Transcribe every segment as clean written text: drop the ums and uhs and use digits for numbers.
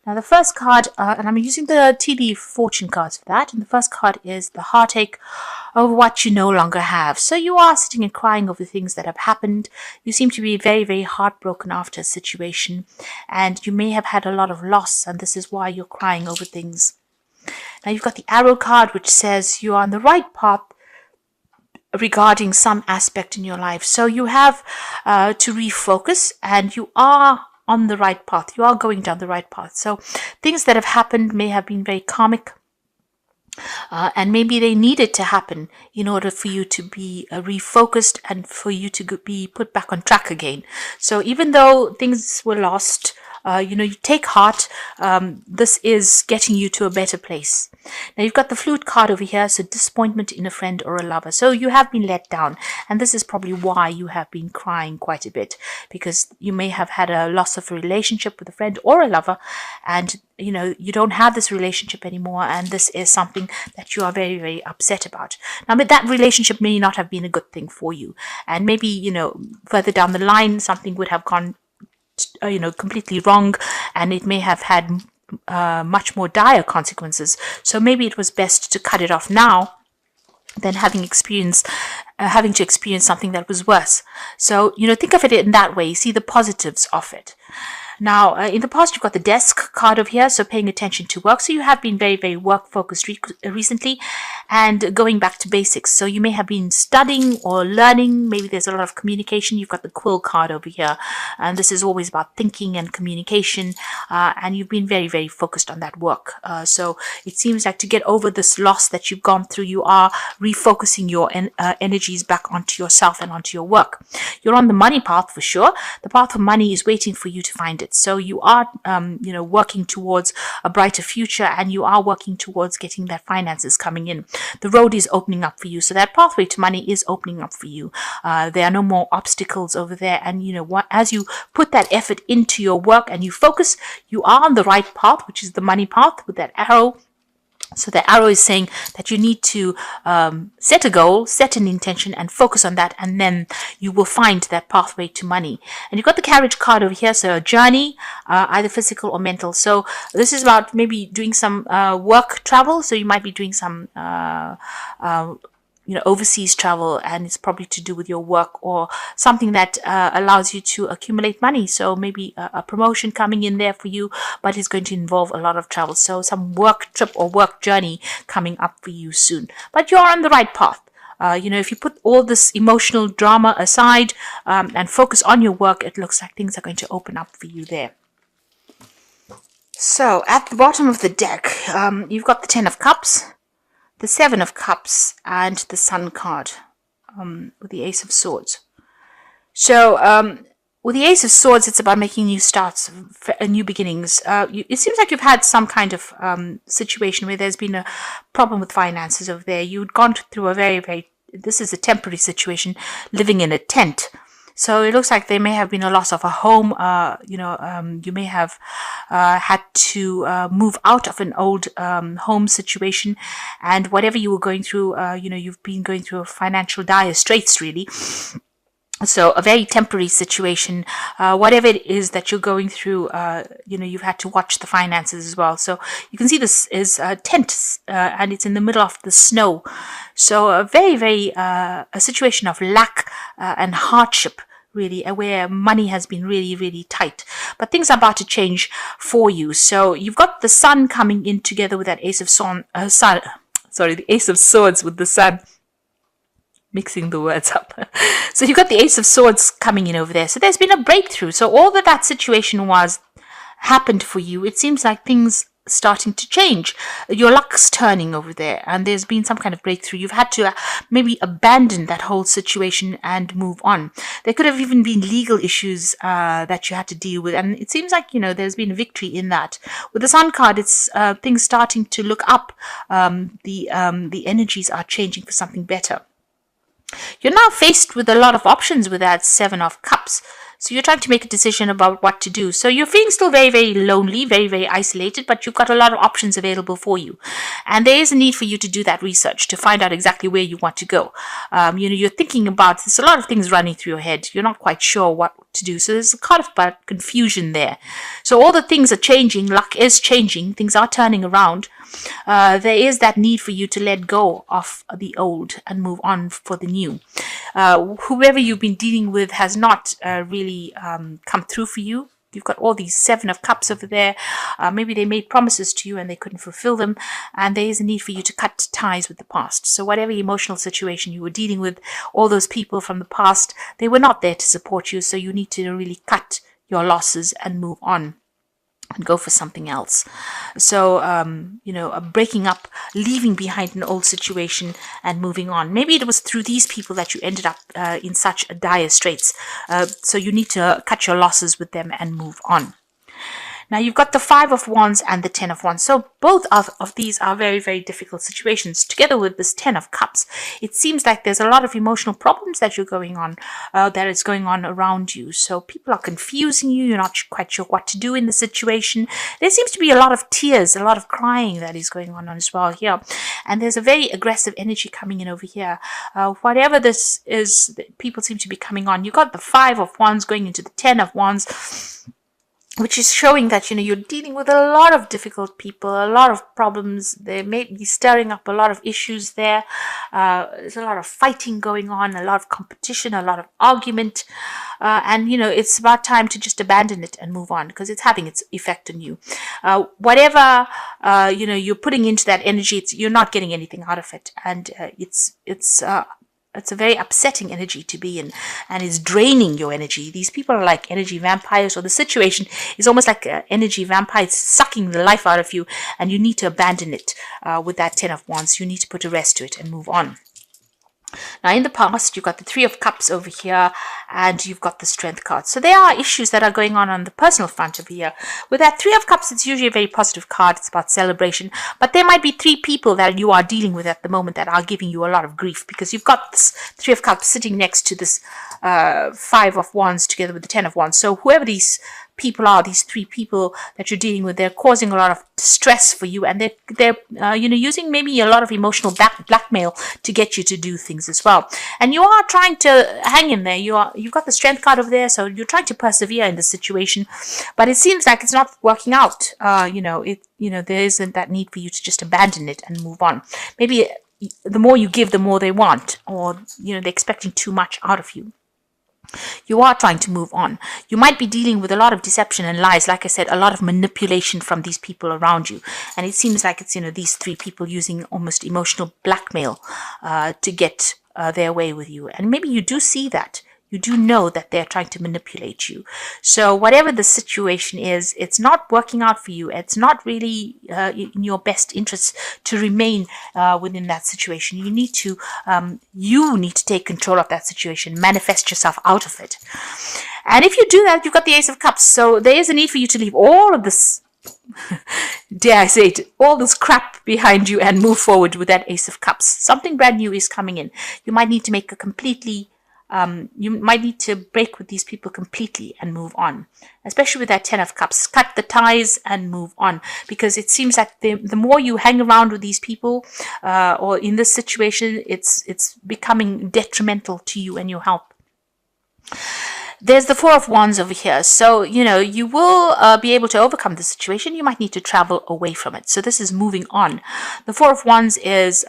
Now the first card, and I'm using the TD fortune cards for that, and the first card is the heartache over what you no longer have. So you are sitting and crying over things that have happened. You seem to be very, very heartbroken after a situation, and you may have had a lot of loss, and this is why you're crying over things. Now you've got the arrow card, which says you are on the right path regarding some aspect in your life. So you have to refocus, and you are on the right path. You are going down the right path. So things that have happened may have been very karmic, and maybe they needed to happen in order for you to be refocused and for you to be put back on track again. So even though things were lost, you take heart. This is getting you to a better place. Now you've got the flute card over here, so disappointment in a friend or a lover. So you have been let down, and this is probably why you have been crying quite a bit, because you may have had a loss of a relationship with a friend or a lover, and you don't have this relationship anymore, and this is something that you are very, very upset about. Now, but that relationship may not have been a good thing for you, and maybe further down the line something would have gone completely wrong, and it may have had much more dire consequences. So maybe it was best to cut it off now than having to experience something that was worse. So think of it in that way. See the positives of it. Now, in the past, you've got the desk card over here, so paying attention to work. So you have been very, very work-focused recently, and going back to basics. So you may have been studying or learning. Maybe there's a lot of communication. You've got the quill card over here, and this is always about thinking and communication, and you've been very, very focused on that work. So it seems like to get over this loss that you've gone through, you are refocusing your energies back onto yourself and onto your work. You're on the money path for sure. The path of money is waiting for you to find it. So you are, working towards a brighter future, and you are working towards getting that finances coming in. The road is opening up for you. So that pathway to money is opening up for you. There are no more obstacles over there. And, as you put that effort into your work and you focus, you are on the right path, which is the money path with that arrow. So the arrow is saying that you need to set a goal, set an intention, and focus on that, and then you will find that pathway to money. And you've got the carriage card over here, so a journey, either physical or mental. So this is about maybe doing some work travel. So you might be doing some overseas travel, and it's probably to do with your work or something that allows you to accumulate money. So maybe a promotion coming in there for you, but it's going to involve a lot of travel. So some work trip or work journey coming up for you soon. But you're on the right path. If you put all this emotional drama aside and focus on your work, it looks like things are going to open up for you there. So at the bottom of the deck, you've got the 10 of Cups, the 7 of Cups, and the Sun card with the Ace of Swords. So with the Ace of Swords, it's about making new starts, new beginnings. It seems like you've had some kind of situation where there's been a problem with finances over there. You'd gone through a very, very, this is a temporary situation, living in a tent. So it looks like there may have been a loss of a home. You may have had to move out of an old home situation, and whatever you were going through, you've been going through a financial dire straits, really. So a very temporary situation, whatever it is that you're going through, you've had to watch the finances as well. So you can see this is a tent, and it's in the middle of the snow. So a very, very, a situation of lack and hardship, really, where money has been really, really tight. But things are about to change for you. So you've got the Sun coming in together with that Ace of the Ace of Swords with the Sun. Mixing the words up. So you've got the Ace of Swords coming in over there. So there's been a breakthrough. So all that situation happened for you. It seems like things starting to change. Your luck's turning over there, and there's been some kind of breakthrough. You've had to maybe abandon that whole situation and move on. There could have even been legal issues that you had to deal with, and it seems like there's been a victory in that. With the Sun card, it's things starting to look up. The energies are changing for something better. You're now faced with a lot of options with that 7 of Cups. So you're trying to make a decision about what to do. So you're feeling still very, very lonely, very, very isolated, but you've got a lot of options available for you. And there is a need for you to do that research to find out exactly where you want to go. You're thinking about, there's a lot of things running through your head. You're not quite sure what to do. So there's a kind of confusion there. So all the things are changing. Luck is changing. Things are turning around. There is that need for you to let go of the old and move on for the new. Whoever you've been dealing with has not really come through for you. You've got all these 7 of Cups over there. Maybe they made promises to you and they couldn't fulfill them. And there is a need for you to cut ties with the past. So whatever emotional situation you were dealing with, all those people from the past, they were not there to support you. So you need to really cut your losses and move on and go for something else. So, breaking up, leaving behind an old situation and moving on. Maybe it was through these people that you ended up in such dire straits. So you need to cut your losses with them and move on. Now you've got the 5 of Wands and the 10 of Wands. So both of these are very, very difficult situations. Together with this 10 of Cups, it seems like there's a lot of emotional problems that is going on around you. So people are confusing you. You're not quite sure what to do in the situation. There seems to be a lot of tears, a lot of crying that is going on as well here. And there's a very aggressive energy coming in over here. Whatever this is, people seem to be coming on. You've got the 5 of Wands going into the 10 of Wands, which is showing that, you're dealing with a lot of difficult people, a lot of problems. They may be stirring up a lot of issues there. There's a lot of fighting going on, a lot of competition, a lot of argument. And it's about time to just abandon it and move on because it's having its effect on you. Whatever, you're putting into that energy, you're not getting anything out of it. And it's a very upsetting energy to be in, and it's draining your energy. These people are like energy vampires, or the situation is almost like an energy vampire. It's sucking the life out of you, and you need to abandon it with that 10 of Wands. You need to put a rest to it and move on. Now, in the past, you've got the 3 of Cups over here, and you've got the Strength card. So there are issues that are going on the personal front over here. With that 3 of Cups, it's usually a very positive card. It's about celebration. But there might be 3 people that you are dealing with at the moment that are giving you a lot of grief, because you've got this 3 of Cups sitting next to this 5 of Wands together with the 10 of Wands. So whoever these people are, these 3 people that you're dealing with, they're causing a lot of stress for you, and they're using maybe a lot of emotional blackmail to get you to do things as well. And you are trying to hang in there. You've got the Strength card over there, so you're trying to persevere in the situation, but it seems like it's not working out. There isn't that need for you to just abandon it and move on. Maybe the more you give, the more they want, or they're expecting too much out of you. You are trying to move on. You might be dealing with a lot of deception and lies. Like I said, a lot of manipulation from these people around you. And it seems like it's, these 3 people using almost emotional blackmail to get their way with you. And maybe you do see that. You do know that they're trying to manipulate you. So whatever the situation is, it's not working out for you. It's not really in your best interest to remain within that situation. You need to take control of that situation, manifest yourself out of it. And if you do that, you've got the Ace of Cups. So there is a need for you to leave all of this, dare I say it, all this crap behind you and move forward with that Ace of Cups. Something brand new is coming in. You might need to make a you might need to break with these people completely and move on, especially with that 10 of Cups. Cut the ties and move on, because it seems like the more you hang around with these people or in this situation, it's becoming detrimental to you and your health. There's the 4 of Wands over here. So, you will be able to overcome the situation. You might need to travel away from it. So this is moving on. The 4 of Wands is,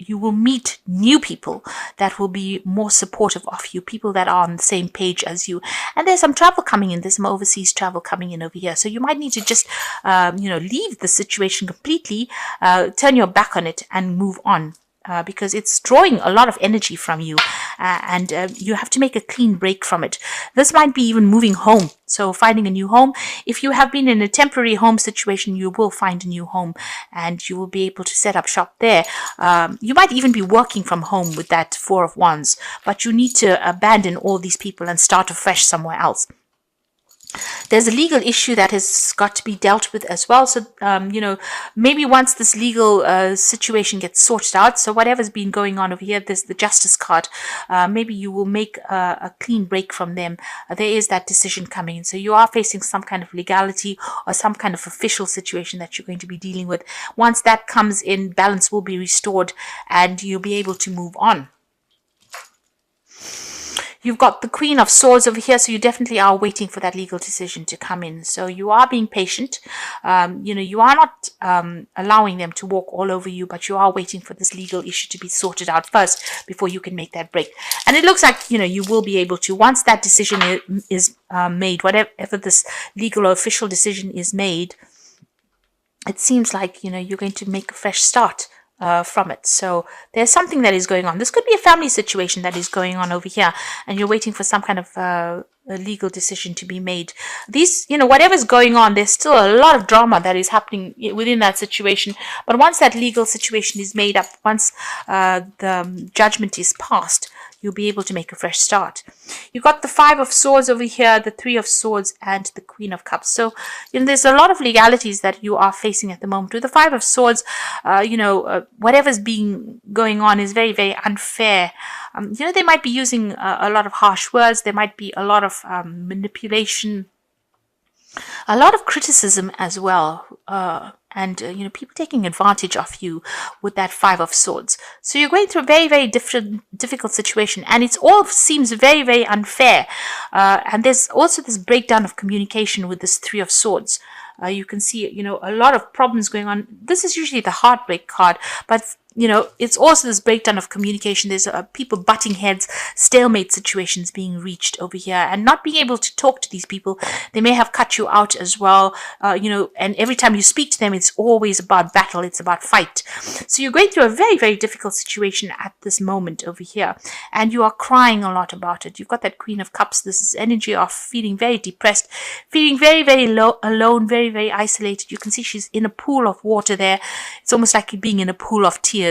you will meet new people that will be more supportive of you, people that are on the same page as you. And there's some travel coming in. There's some overseas travel coming in over here. So you might need to just, leave the situation completely, turn your back on it and move on. Because it's drawing a lot of energy from you, and you have to make a clean break from it. This might be even moving home, so finding a new home. If you have been in a temporary home situation, you will find a new home, and you will be able to set up shop there. You might even be working from home with that 4 of Wands, but you need to abandon all these people and start afresh somewhere else. There's a legal issue that has got to be dealt with as well. So, maybe once this legal situation gets sorted out, so whatever's been going on over here, there's the justice card. Maybe you will make a clean break from them. There is that decision coming in. So you are facing some kind of legality or some kind of official situation that you're going to be dealing with. Once that comes in, balance will be restored and you'll be able to move on. You've got the Queen of Swords over here, so you definitely are waiting for that legal decision to come in. So you are being patient. You are not allowing them to walk all over you, but you are waiting for this legal issue to be sorted out first before you can make that break. And it looks like, you will be able to, once that decision is made, whatever this legal or official decision is made, it seems like, you're going to make a fresh start. From it. So there's something that is going on. This could be a family situation that is going on over here, and you're waiting for some kind of a legal decision to be made. These, whatever's going on, there's still a lot of drama that is happening within that situation. But once that legal situation is made up, once the judgment is passed, you'll be able to make a fresh start. You've got the Five of Swords over here, the Three of Swords, and the Queen of Cups. So, there's a lot of legalities that you are facing at the moment. With the Five of Swords, whatever's going on is very, very unfair. They might be using a lot of harsh words. There might be a lot of manipulation, a lot of criticism as well. And people taking advantage of you with that Five of Swords. So you're going through a very, very difficult situation, and it all seems very, very unfair. And there's also this breakdown of communication with this Three of Swords. You can see, a lot of problems going on. This is usually the heartbreak card, but it's also this breakdown of communication. There's people butting heads, stalemate situations being reached over here, and not being able to talk to these people. They may have cut you out as well, and every time you speak to them, it's always about battle, it's about fight. So you're going through a very, very difficult situation at this moment over here, and you are crying a lot about it. You've got that Queen of Cups. This is energy of feeling very depressed, feeling very, very alone, very, very isolated. You can see she's in a pool of water there. It's almost like being in a pool of tears.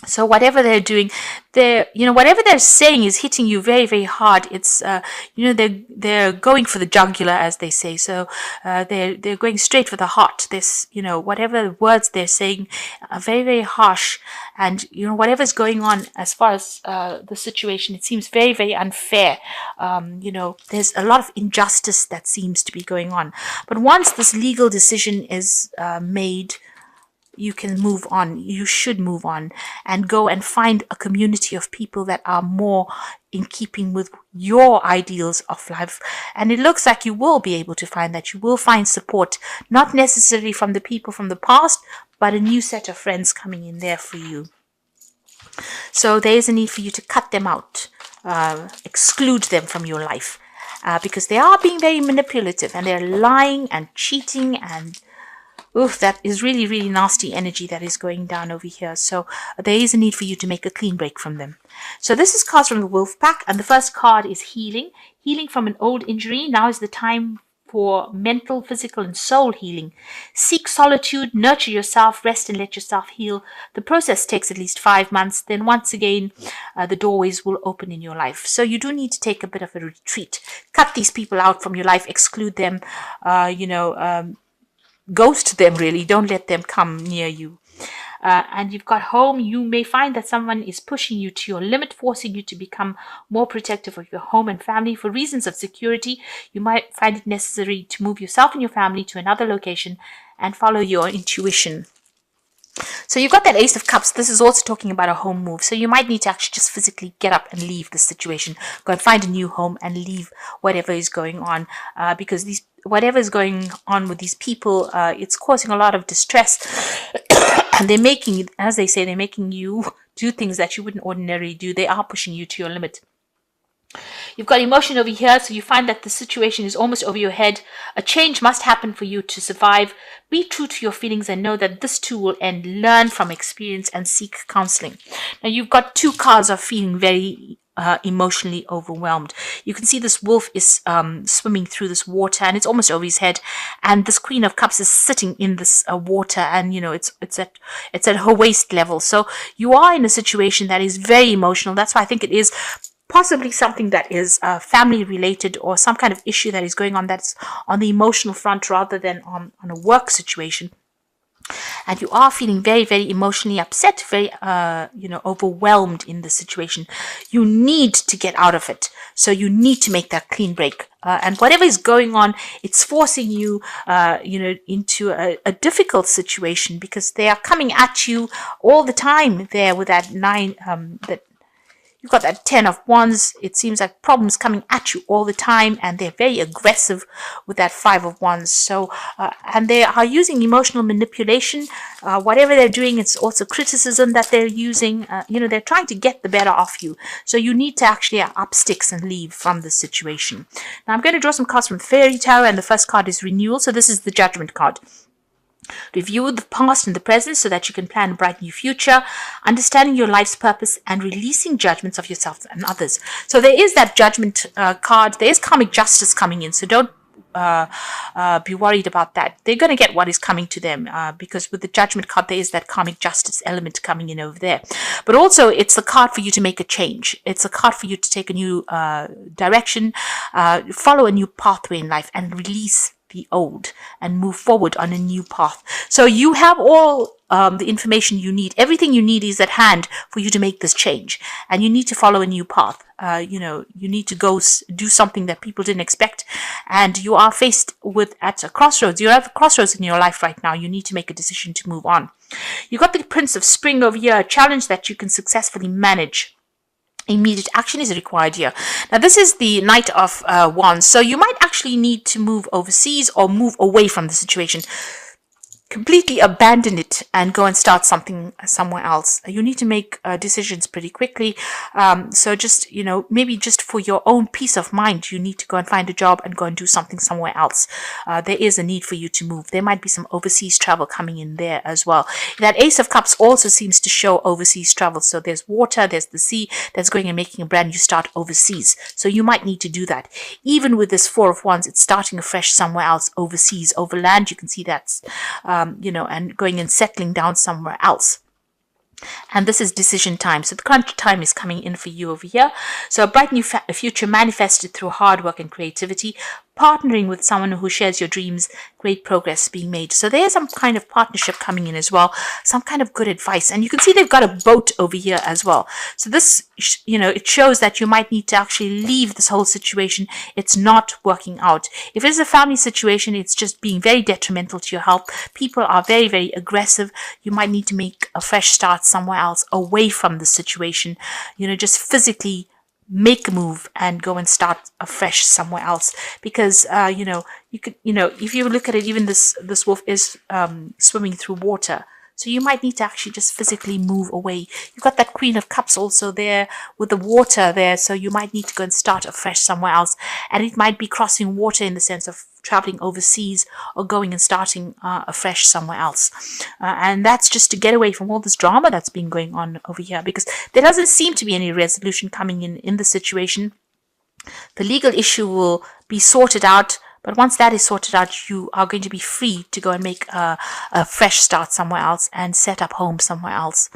So whatever they're doing, whatever they're saying is hitting you very, very hard. It's, they're going for the jugular, as they say. So, they're going straight for the heart. This, whatever words they're saying are very, very harsh. And, whatever's going on as far as, the situation, it seems very, very unfair. There's a lot of injustice that seems to be going on. But once this legal decision is, made, you can move on. You should move on and go and find a community of people that are more in keeping with your ideals of life. And it looks like you will be able to find that. You will find support, not necessarily from the people from the past, but a new set of friends coming in there for you. So there is a need for you to cut them out, exclude them from your life, because they are being very manipulative and they're lying and cheating and oof, that is really, really nasty energy that is going down over here. So there is a need for you to make a clean break from them. So this is cards from the Wolf Pack, and the first card is healing. Healing from an old injury. Now is the time for mental, physical, and soul healing. Seek solitude, nurture yourself, rest and let yourself heal. The process takes at least 5 months. Then once again, the doorways will open in your life. So you do need to take a bit of a retreat. Cut these people out from your life, exclude them, ghost them, really. Don't let them come near you. And you've got home. You may find that someone is pushing you to your limit, forcing you to become more protective of your home and family. For reasons of security, you might find it necessary to move yourself and your family to another location and follow your intuition. So you've got that Ace of Cups. This is also talking about a home move. So you might need to actually just physically get up and leave the situation. Go and find a new home and leave whatever is going on, because whatever is going on with these people, it's causing a lot of distress. And they're making, as they say, they're making you do things that you wouldn't ordinarily do. They are pushing you to your limit. You've got emotion over here, so you find that the situation is almost over your head. A change must happen for you to survive. Be true to your feelings and know that this too will end. Learn from experience and seek counseling. Now you've got two cards of feeling very emotionally overwhelmed. You can see this wolf is swimming through this water, and it's almost over his head, and this Queen of Cups is sitting in this water, and it's at her waist level. So you are in a situation that is very emotional. That's why I think it is possibly something that is family related, or some kind of issue that is going on that's on the emotional front rather than on a work situation. And you are feeling very, very emotionally upset, very, overwhelmed in the situation. You need to get out of it. So you need to make that clean break. And whatever is going on, it's forcing you, into a difficult situation, because they are coming at you all the time there with that you've got that 10 of Wands. It seems like problems coming at you all the time, and they're very aggressive with that 5 of Wands. So, and they are using emotional manipulation. Whatever they're doing, it's also criticism that they're using. They're trying to get the better of you. So you need to actually up sticks and leave from this situation. Now I'm going to draw some cards from Fairy Tarot, and the first card is Renewal. So this is the Judgment card. Review the past and the present so that you can plan a bright new future, understanding your life's purpose, and releasing judgments of yourself and others. So there is that Judgment card. There is karmic justice coming in, so don't be worried about that. They're going to get what is coming to them, because with the Judgment card there is that karmic justice element coming in over there. But also it's a card for you to make a change. It's a card for you to take a new direction, follow a new pathway in life, and release the old and move forward on a new path. So you have all the information you need. Everything you need is at hand for you to make this change, and you need to follow a new path. You need to go do something that people didn't expect, and you are faced with at a crossroads. You're at a crossroads in your life right now. You need to make a decision to move on. You got the Prince of Spring over here, a challenge that you can successfully manage. Immediate action is required here. Now this is the Knight of Wands, so you might actually need to move overseas or move away from the situation. Completely abandon it and go and start something somewhere else. You need to make decisions pretty quickly. So just, maybe just for your own peace of mind, you need to go and find a job and go and do something somewhere else. There is a need for you to move. There might be some overseas travel coming in there as well. That Ace of Cups also seems to show overseas travel. So there's water, there's the sea that's going and making a brand new start overseas. So you might need to do that. Even with this 4 of Wands, it's starting afresh somewhere else overseas, over land. You can see that's and going and settling down somewhere else. And this is decision time. So the crunch time is coming in for you over here. So a bright new future manifested through hard work and creativity. Partnering with someone who shares your dreams, great progress being made. So there's some kind of partnership coming in as well, some kind of good advice. And you can see they've got a boat over here as well. So this, it shows that you might need to actually leave this whole situation. It's not working out. If it's a family situation, it's just being very detrimental to your health. People are very, very aggressive. You might need to make a fresh start somewhere else, away from the situation, just physically make a move and go and start afresh somewhere else, because you could, if you look at it, even this wolf is swimming through water. So you might need to actually just physically move away. You've got that Queen of Cups also there with the water there. So you might need to go and start afresh somewhere else. And it might be crossing water in the sense of traveling overseas or going and starting afresh somewhere else. And that's just to get away from all this drama that's been going on over here, because there doesn't seem to be any resolution coming in the situation. The legal issue will be sorted out. But once that is sorted out, you are going to be free to go and make a fresh start somewhere else and set up home somewhere else.